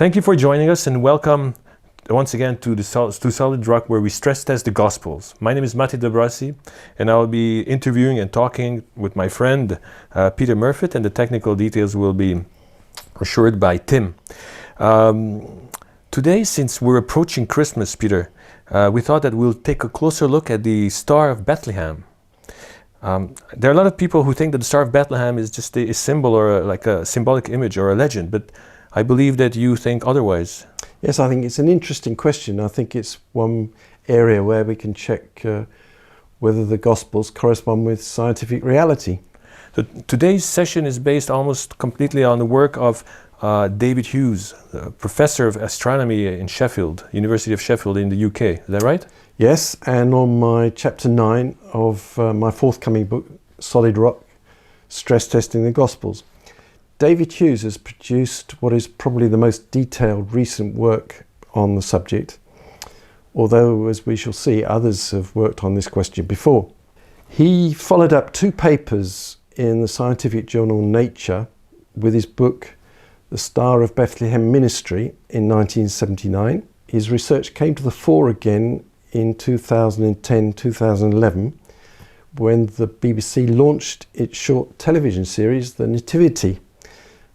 Thank you for joining us and welcome once again to Solid Rock, where we stress test the Gospels. My name is Matti Dobrasi and I will be interviewing and talking with my friend Peter Murfitt, and the technical details will be assured by Tim. Today, since we're approaching Christmas, Peter, we thought that we'll take a closer look at the Star of Bethlehem. There are a lot of people who think that the Star of Bethlehem is just a symbol or like a symbolic image or a legend, but I believe that you think otherwise. Yes, I think it's an interesting question. I think it's one area where we can check whether the Gospels correspond with scientific reality. So today's session is based almost completely on the work of David Hughes, professor of astronomy in Sheffield, University of Sheffield in the UK. Is that right? Yes, and on my chapter 9 of my forthcoming book, Solid Rock, Stress Testing the Gospels. David Hughes has produced what is probably the most detailed recent work on the subject, although, as we shall see, others have worked on this question before. He followed up 2 papers in the scientific journal Nature with his book, The Star of Bethlehem Ministry, in 1979. His research came to the fore again in 2010-2011, when the BBC launched its short television series, The Nativity,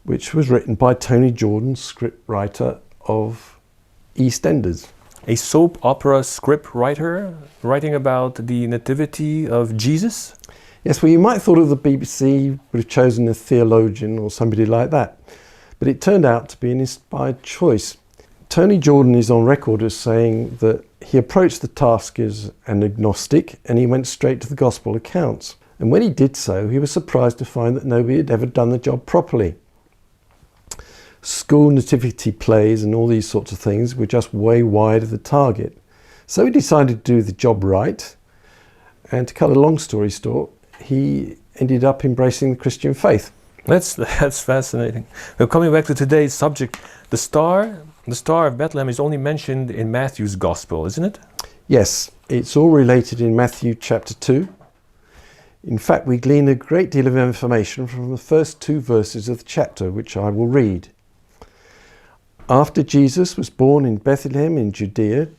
which was written by Tony Jordan, scriptwriter of EastEnders. A soap opera script writer writing about the nativity of Jesus? Yes, well, you might have thought of the BBC would have chosen a theologian or somebody like that, but it turned out to be an inspired choice. Tony Jordan is on record as saying that he approached the task as an agnostic and he went straight to the Gospel accounts. And when he did so, he was surprised to find that nobody had ever done the job properly. School nativity plays and all these sorts of things were just way wide of the target. So he decided to do the job right, and to cut a long story short, he ended up embracing the Christian faith. That's fascinating. Well, coming back to today's subject, the Star of Bethlehem is only mentioned in Matthew's Gospel, isn't it? Yes, it's all related in Matthew chapter 2. In fact, we glean a great deal of information from the first 2 verses of the chapter, which I will read. After Jesus was born in Bethlehem in Judea,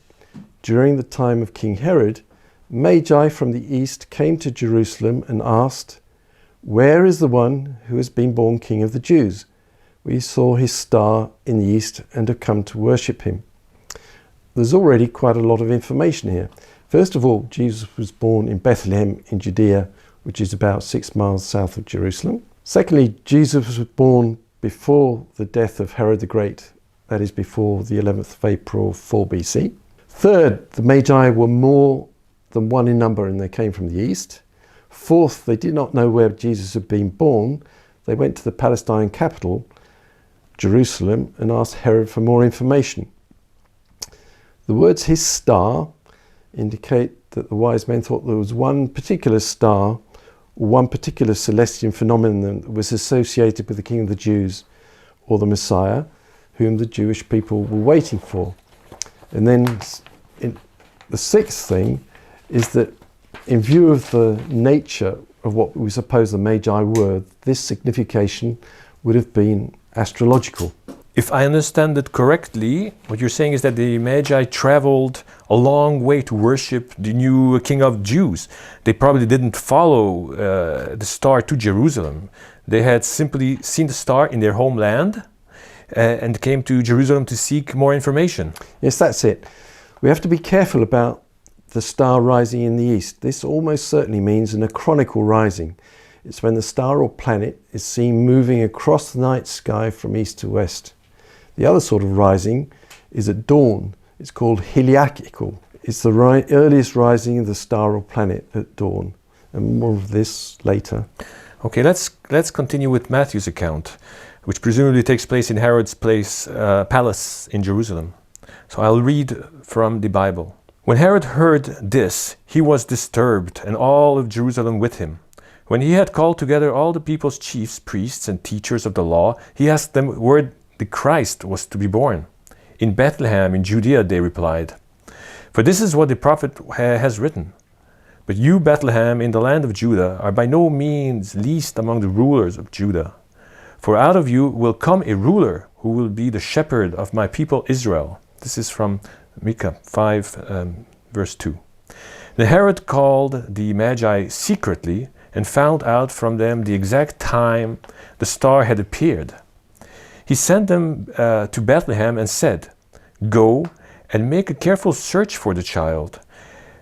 during the time of King Herod, Magi from the east came to Jerusalem and asked, "Where is the one who has been born King of the Jews? We saw his star in the east and have come to worship him." There's already quite a lot of information here. First of all, Jesus was born in Bethlehem in Judea, which is about 6 miles south of Jerusalem. Secondly, Jesus was born before the death of Herod the Great, that is before the 11th of April 4 BC. Third, the Magi were more than 1 in number and they came from the east. Fourth, they did not know where Jesus had been born. They went to the Palestine capital, Jerusalem, and asked Herod for more information. The words "his star" indicate that the wise men thought there was one particular star or one particular celestial phenomenon that was associated with the King of the Jews or the Messiah, whom the Jewish people were waiting for. And then the 6th thing is that in view of the nature of what we suppose the Magi were, this signification would have been astrological. If I understand it correctly, what you're saying is that the Magi traveled a long way to worship the new King of Jews. They probably didn't follow the star to Jerusalem. They had simply seen the star in their homeland and came to Jerusalem to seek more information. Yes, that's it. We have to be careful about the star rising in the east. This almost certainly means an achronical rising. It's when the star or planet is seen moving across the night sky from east to west. The other sort of rising is at dawn. It's called heliacical. It's the earliest rising of the star or planet at dawn. And more of this later. Okay, let's continue with Matthew's account, which presumably takes place in Herod's palace in Jerusalem. So I'll read from the Bible. When Herod heard this, he was disturbed, and all of Jerusalem with him. When he had called together all the people's chiefs, priests, and teachers of the law, he asked them where the Christ was to be born. "In Bethlehem, in Judea," they replied. "For this is what the prophet has written. But you, Bethlehem, in the land of Judah, are by no means least among the rulers of Judah. For out of you will come a ruler who who will be the shepherd of my people Israel. This is from Micah 5, verse 2. Then Herod called the Magi secretly and found out from them the exact time the star had appeared. He sent them to Bethlehem and said, "Go and make a careful search for the child.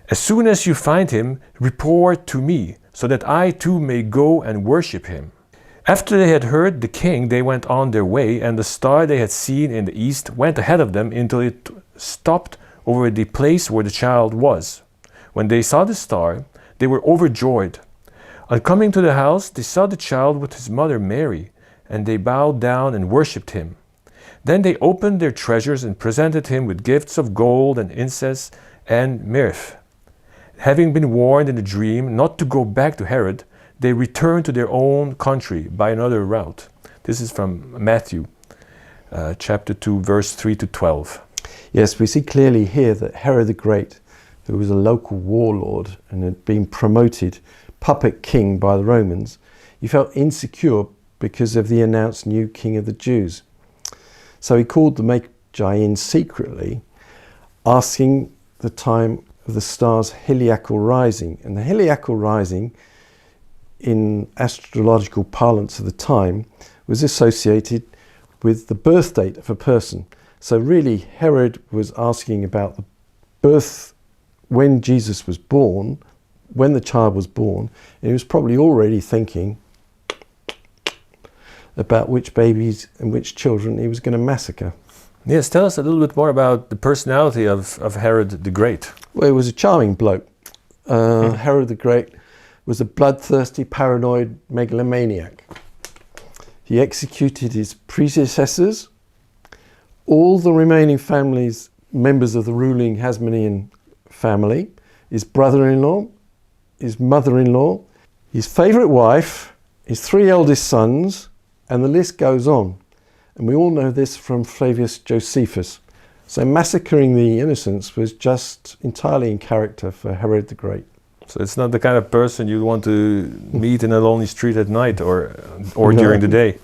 As soon as you find him, report to me, so that I too may go and worship him." After they had heard the king, they went on their way, and the star they had seen in the east went ahead of them until it stopped over the place where the child was. When they saw the star, they were overjoyed. On coming to the house, they saw the child with his mother Mary, and they bowed down and worshipped him. Then they opened their treasures and presented him with gifts of gold and incense and myrrh. Having been warned in a dream not to go back to Herod, they returned to their own country by another route. This is from Matthew chapter 2, verse 3 to 12. Yes, we see clearly here that Herod the Great, who was a local warlord and had been promoted puppet king by the Romans, he felt insecure because of the announced new king of the Jews. So he called the Magi in secretly, asking the time of the star's heliacal rising. And the heliacal rising, in astrological parlance of the time, was associated with the birth date of a person. So really Herod was asking about the birth, when Jesus was born, when the child was born, and he was probably already thinking about which babies and which children he was going to massacre. Yes, tell us a little bit more about the personality of Herod the Great. Well, he was a charming bloke. Herod the Great was a bloodthirsty, paranoid megalomaniac. He executed his predecessors, all the remaining families, members of the ruling Hasmonean family, his brother-in-law, his mother-in-law, his favourite wife, his 3 eldest sons, and the list goes on. And we all know this from Flavius Josephus. So massacring the innocents was just entirely in character for Herod the Great. So it's not the kind of person you want to meet in a lonely street at night or No. during the day.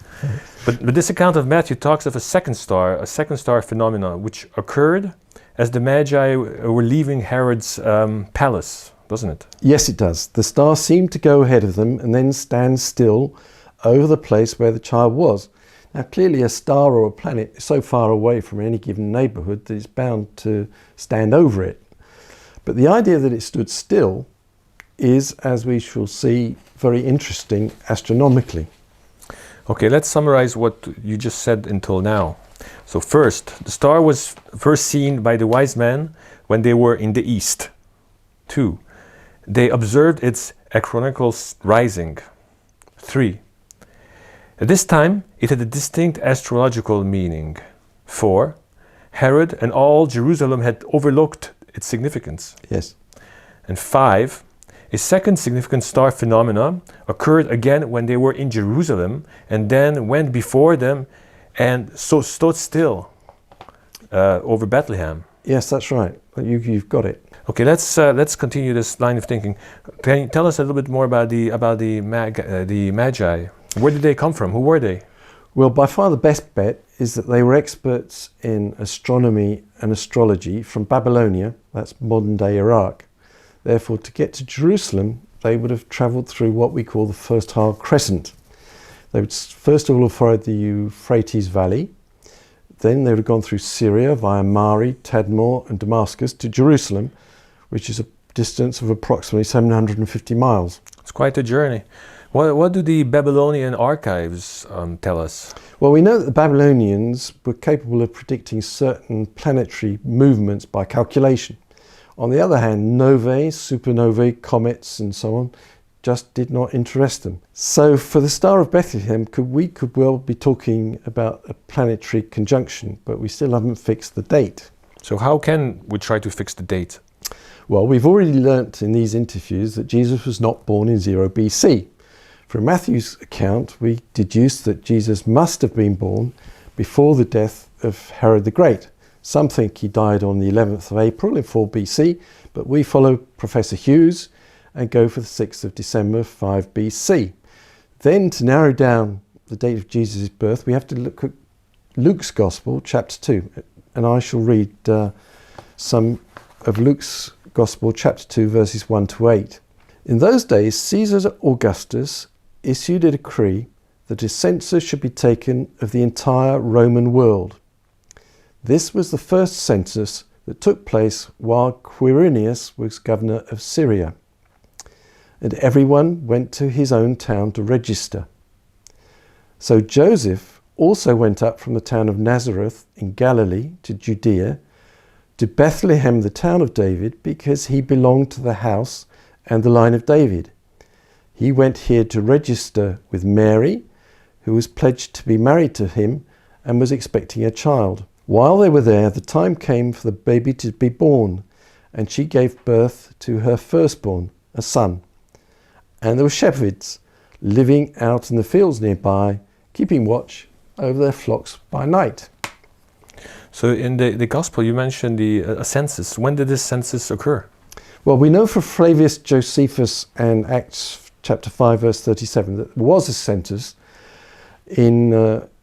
But this account of Matthew talks of a second star phenomenon, which occurred as the Magi were leaving Herod's palace, doesn't it? Yes, it does. The star seemed to go ahead of them and then stand still over the place where the child was. Now, clearly a star or a planet is so far away from any given neighbourhood that it's bound to stand over it. But the idea that it stood still is, as we shall see, very interesting astronomically. Okay, let's summarize what you just said until now. So first, the star was first seen by the wise men when they were in the east. 2, they observed its acronical rising. 3, at this time, it had a distinct astrological meaning. 4, Herod and all Jerusalem had overlooked its significance. Yes. And 5, a second significant star phenomena occurred again when they were in Jerusalem and then went before them and so stood still over Bethlehem. Yes, that's right. You've got it. Okay, let's continue this line of thinking. Can you tell us a little bit more about the Magi? Where did they come from? Who were they? Well, by far the best bet is that they were experts in astronomy and astrology from Babylonia, that's modern-day Iraq. Therefore, to get to Jerusalem, they would have travelled through what we call the Fertile Crescent. They would first of all have followed the Euphrates Valley. Then they would have gone through Syria via Mari, Tadmor and Damascus to Jerusalem, which is a distance of approximately 750 miles. It's quite a journey. What do the Babylonian archives tell us? Well, we know that the Babylonians were capable of predicting certain planetary movements by calculation. On the other hand, novae, supernovae, comets and so on just did not interest them. So for the Star of Bethlehem, we could well be talking about a planetary conjunction, but we still haven't fixed the date. So how can we try to fix the date? Well, we've already learnt in these interviews that Jesus was not born in 0 BC. From Matthew's account, we deduce that Jesus must have been born before the death of Herod the Great. Some think he died on the 11th of April in 4 BC, but we follow Professor Hughes and go for the 6th of December 5 BC. Then, to narrow down the date of Jesus' birth, we have to look at Luke's Gospel, chapter 2, and I shall read some of Luke's Gospel, chapter 2, verses 1 to 8. In those days, Caesar Augustus issued a decree that a census should be taken of the entire Roman world. This was the first census that took place while Quirinius was governor of Syria, and everyone went to his own town to register. So Joseph also went up from the town of Nazareth in Galilee to Judea, to Bethlehem, the town of David, because he belonged to the house and the line of David. He went here to register with Mary, who was pledged to be married to him and was expecting a child. While they were there, the time came for the baby to be born, and she gave birth to her firstborn, a son. And there were shepherds living out in the fields nearby, keeping watch over their flocks by night. So in the Gospel you mentioned a census. When did this census occur? Well, we know from Flavius Josephus and Acts chapter 5 verse 37 that there was a census in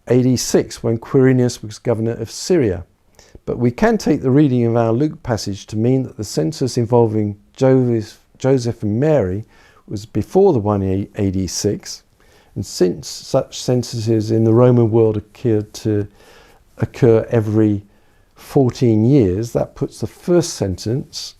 AD 6 when Quirinius was governor of Syria. But we can take the reading of our Luke passage to mean that the census involving Joseph and Mary was before the one AD 6. And since such censuses in the Roman world appeared to occur every 14 years, that puts the first census,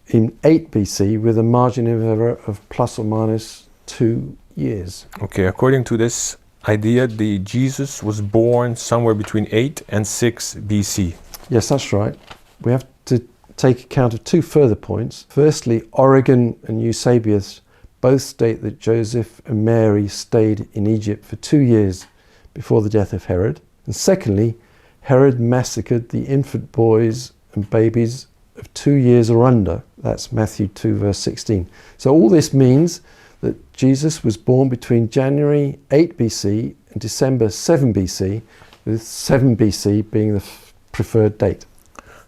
in 8 BC with a margin of error of plus or minus 2 years. Okay, according to this idea, Jesus was born somewhere between 8 and 6 BC. Yes, that's right. We have to take account of 2 further points. Firstly, Origen and Eusebius both state that Joseph and Mary stayed in Egypt for 2 years before the death of Herod. And secondly, Herod massacred the infant boys and babies of 2 years or under. That's Matthew 2 verse 16. So all this means that Jesus was born between January 8 BC and December 7 BC, with 7 BC being the preferred date.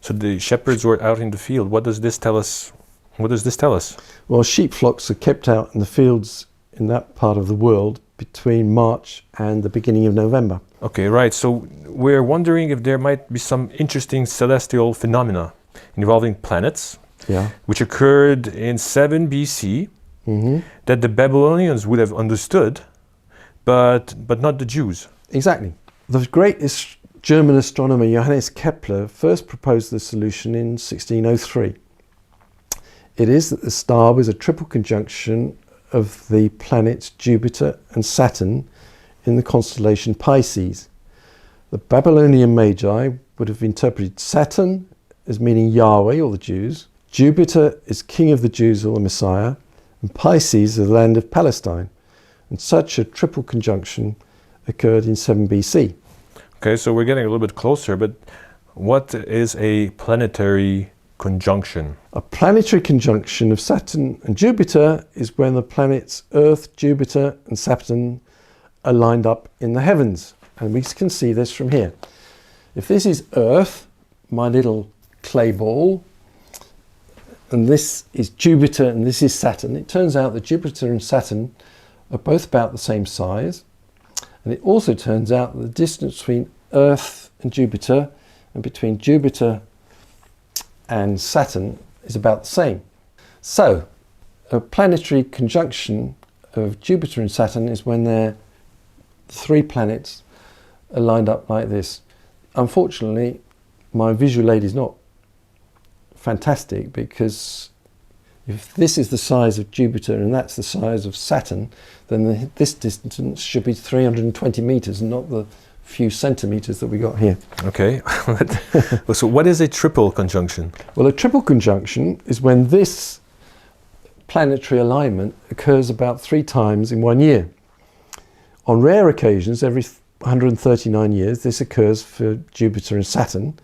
So the shepherds were out in the field. What does this tell us? Well, sheep flocks are kept out in the fields in that part of the world between March and the beginning of November. Okay, right. So we're wondering if there might be some interesting celestial phenomena involving planets, which occurred in 7 BC, that the Babylonians would have understood, but not the Jews. Exactly. The great German astronomer Johannes Kepler first proposed the solution in 1603. It is that the star was a triple conjunction of the planets Jupiter and Saturn in the constellation Pisces. The Babylonian Magi would have interpreted Saturn as meaning Yahweh or the Jews, Jupiter is king of the Jews or the Messiah, and Pisces is the land of Palestine. And such a triple conjunction occurred in 7 BC. Okay, so we're getting a little bit closer, but what is a planetary conjunction? A planetary conjunction of Saturn and Jupiter is when the planets Earth, Jupiter and Saturn are lined up in the heavens. And we can see this from here. If this is Earth, my little clay ball, and this is Jupiter and this is Saturn, it turns out that Jupiter and Saturn are both about the same size. And it also turns out that the distance between Earth and Jupiter and between Jupiter and Saturn is about the same. So a planetary conjunction of Jupiter and Saturn is when the 3 planets are lined up like this. Unfortunately, my visual aid is not fantastic, because if this is the size of Jupiter and that's the size of Saturn, then this distance should be 320 meters and not the few centimeters that we got here. Okay. So what is a triple conjunction? Well, a triple conjunction is when this planetary alignment occurs about 3 times in 1 year. On rare occasions, every 139 years, this occurs for Jupiter and Saturn,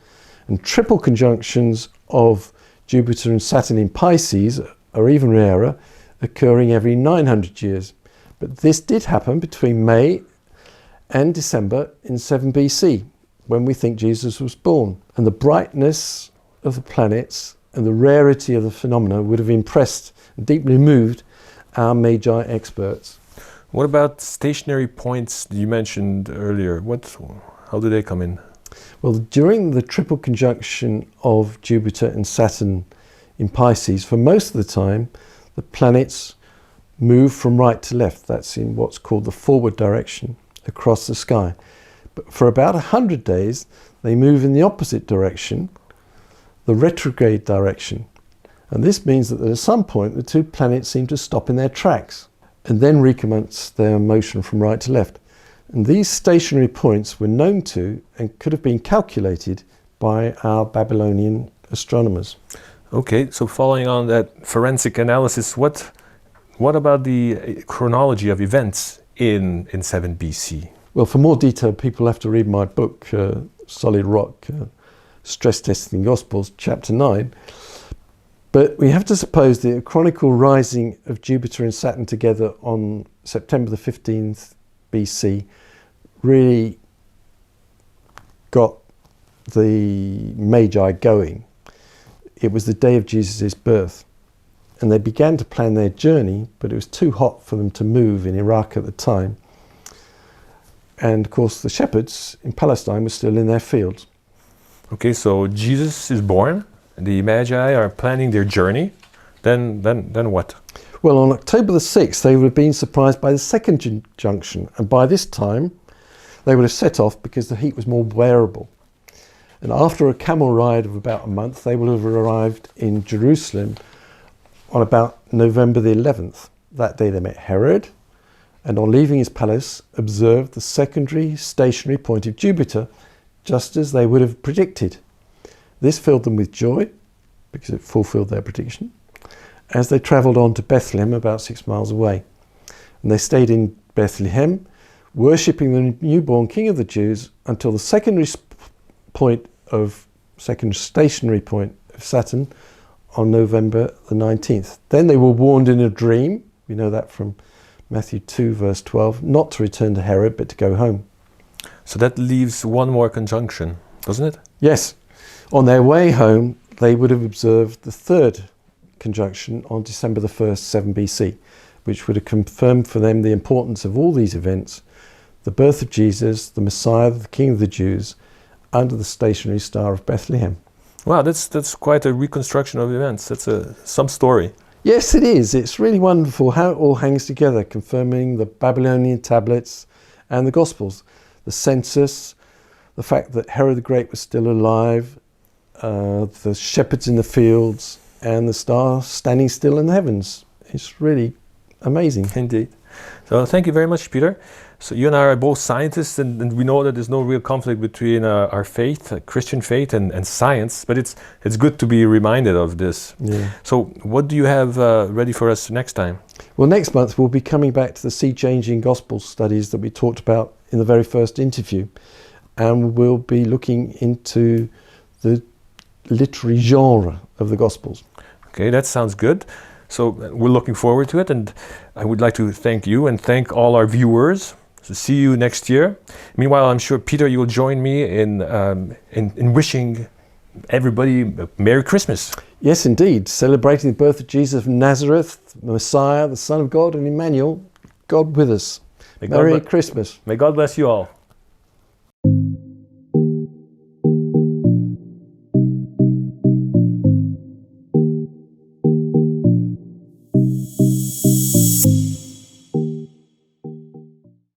and triple conjunctions of Jupiter and Saturn in Pisces are even rarer, occurring every 900 years. But this did happen between May and December in 7 BC, when we think Jesus was born. And the brightness of the planets and the rarity of the phenomena would have impressed and deeply moved our Magi experts. What about stationary points you mentioned earlier? How do they come in? Well, during the triple conjunction of Jupiter and Saturn in Pisces, for most of the time, the planets move from right to left. That's in what's called the forward direction across the sky. But for about 100 days, they move in the opposite direction, the retrograde direction. And this means that at some point, the two planets seem to stop in their tracks and then recommence their motion from right to left. And these stationary points were known to and could have been calculated by our Babylonian astronomers. Okay, so following on that forensic analysis, what about the chronology of events in 7 BC? Well, for more detail, people have to read my book, Solid Rock, Stress Testing the Gospels, chapter 9. But we have to suppose the chronicle rising of Jupiter and Saturn together on September the 15th BC really got the Magi going. It was the day of Jesus' birth, and they began to plan their journey, but it was too hot for them to move in Iraq at the time. And of course the shepherds in Palestine were still in their fields. Okay, so Jesus is born, the Magi are planning their journey, then what? Well, on October the 6th, they would have been surprised by the second conjunction, and by this time, they would have set off because the heat was more bearable. And after a camel ride of about a month, they would have arrived in Jerusalem on about November the 11th. That day they met Herod, and on leaving his palace, observed the secondary stationary point of Jupiter, just as they would have predicted. This filled them with joy, because it fulfilled their prediction, as they travelled on to Bethlehem, about 6 miles away. And they stayed in Bethlehem, worshipping the newborn King of the Jews until the second stationary point of Saturn on November the 19th. Then they were warned in a dream, we know that from Matthew 2 verse 12, not to return to Herod but to go home. So that leaves one more conjunction, doesn't it? Yes. On their way home, they would have observed the third conjunction on December the 1st, 7 BC, which would have confirmed for them the importance of all these events, the birth of Jesus, the Messiah, the King of the Jews, under the stationary Star of Bethlehem. Wow, that's quite a reconstruction of events. That's some story. Yes, it is. It's really wonderful how it all hangs together, confirming the Babylonian Tablets and the Gospels, the census, the fact that Herod the Great was still alive, the shepherds in the fields, and the star standing still in the heavens. It's really amazing. Indeed. So thank you very much, Peter. So you and I are both scientists, and we know that there's no real conflict between our faith, Christian faith, and science, but it's good to be reminded of this. Yeah. So what do you have ready for us next time? Well, next month we'll be coming back to the sea-changing gospel studies that we talked about in the very first interview, and we'll be looking into the literary genre of the Gospels. Okay, that sounds good. So we're looking forward to it, and I would like to thank you and thank all our viewers. So see you next year. Meanwhile, I'm sure, Peter, you will join me in wishing everybody a Merry Christmas. Yes, indeed. Celebrating the birth of Jesus of Nazareth, the Messiah, the Son of God, and Emmanuel, God with us. Merry Christmas. May God bless you all.